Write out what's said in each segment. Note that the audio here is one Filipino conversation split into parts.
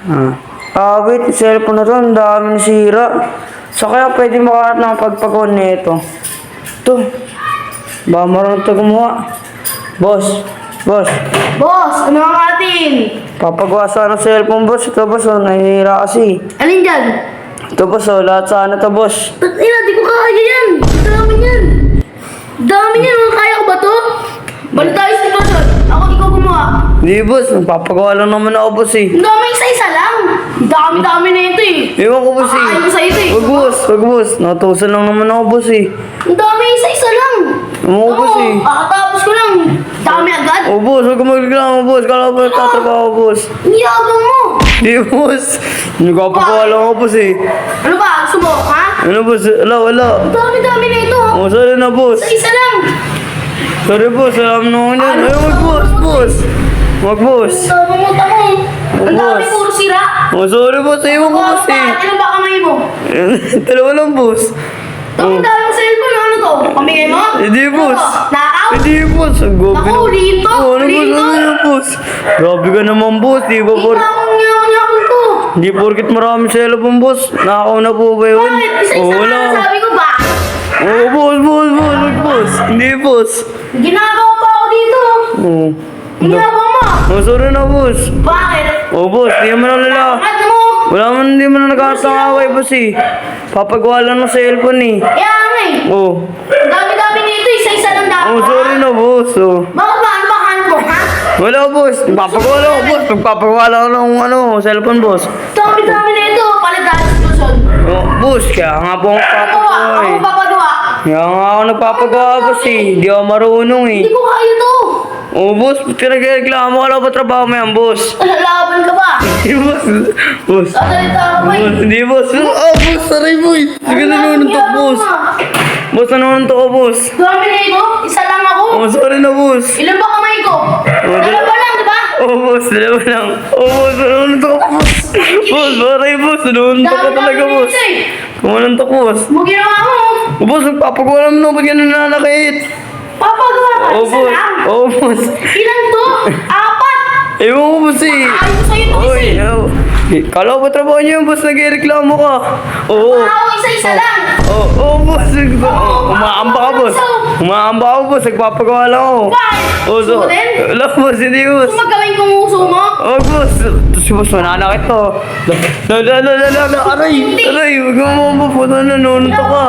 Wait, cellphone na to, ang dami nasira. So kaya pwede makakat ng pagpagawa nito. Ito. Ba, marunong ito gumawa. Boss. Boss, ano ang atin? Papagawa sana ng cellphone, boss. Ito, boss, oh, nahihira kasi. Alin dyan? Ito, boss, oh, lahat sana ito, boss. Ina, di ko kaya yan. Dami yan. Dami yan, kaya ko ba to? Balik tayo sa sitwasyon. Ako, ikaw gumawa. Hindi, boss. Papagawa lang naman ako, boss, eh. Ang dami, isa-isa lang. Dami-dami na ito eh. Ewan ko, boss, eh. Ayaw mo sa ito eh. Wag, boss. Natusan lang naman ako, boss, eh. Ang dami, isa-isa lang. Oo, boss, eh. Kakatapos ko lang. Dami agad. Oh, boss, huwag ka magreklamo, boss. Kala ko tatrabaho, boss. Niyabang mo. Hindi, boss. Nagpapagawa lang ako, boss, eh. Ano ba? Gusto mo, ha? Ano, boss? Wala. Ang dami-dami na ito. Oh, sorry na, boss. Isa-isa lang. Sorry, boss. Alam naman yan. Ay, wag, boss. Wag, boss. Ang dami mo, tamo. Ang dami, Boss. puro sira. Oh, sorry, boss. Ewan ko, boss, eh. Ano ba kamay mo? Dalawa lang, boss. Ang dami mo cellphone. Ano to? Pamigay mo? Hindi, boss. Nakaw? Hindi, boss. Ang gobi Naku, na- ulihin to. Oh, ano, Ulihin boss? to. Ano, boss? Grabe ka naman, boss. Di ba, Hindi por... pa akong nyakon ko. Hindi porkit maraming cellphone, boss. Nakakaw na po ba yun? Bakit? Isa-isa Oh, na wala. lang sabi ko ba? Oh, boss. Wag, boss. Hindi, boss. Ginagawa pa ako dito. Oh. Ang ginagawa mo. Oh, sorry na, boss. Bakit? Oh, boss. Di naman nalala. Bakit mo? Wala man, hindi mo na nagkakas ng away, boss, eh. Papagawa lang ng cellphone, eh. Kaya nga eh. Oh. Ang dami-dami nito. Isa-isa lang dapat. Oh, sorry na, boss. Oh. Bakit ba? Ano ba hanap mo, ha? Wala, boss. Papagawa lang ako, boss. Pagpapagawa lang ako ng cellphone, boss. Dami-dami na ito. Palit tayo sa susunod. Oh, boss, kaya nga po ako Ano ba? papagawa, Ako eh. papagawa. Kaya nga ako nagpapagawa, boss, eh. Hindi ako marunong, eh. Hindi ko kaya to. Oh, boss, pinag-reklamo ka lang ba trabaho mo yan, boss? Lalaban ka ba? Hindi, boss. Boss. Sasalita ka ba? Boss, hindi, boss. Boss, saray, boy. Sige, nanununtok, boss. Boss, nanununtok ko, boss. Dami na ito. Isa lang ako. Oh, sorry na, boss. Ilan ba kamay ko? Dalawa lang, di ba? Oh, boss, dalawa lang. Oh, boss, nanununtok ko, boss. Boss, saray, boss. Nanununtok ka talaga, Dami-dami boss. nito eh. Kumanuntok, boss. Mo ginawa mo. Oh, boss, magpapagawa naman ako. Ba't ganun nananakit? Papagawa ka. Oh, Isa boss. lang. Oh, boss. Ilan to? Apat. Ewan ko, boss, eh. Ayaw sa'yo to Oy, isa. oh. Kala ko ba trabaho niyo yung boss, nag-reklamo ka? Oo. Ako isa-isa lang. Oo, boss. Umaamba ka, boss. Umaamba ka, boss. Nagpapagawa lang ako. Bakit? Oo, so. Gusto mo din? Wala, boss. Hindi, boss. Kung magawin kong uso mo? Oo, boss. Si boss, mananakit to. Aray. Huwag mo mapupunta na. Nanununtok ka.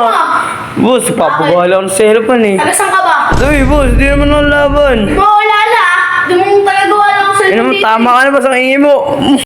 Boss, papagawa lang ng cellphone, eh. Tagasang ka ba? Uy, boss. Di naman ang laban. Mawala la. Di mo talaga wala akong Ano, cellphone dito. tama ka na ba sa kingi mo?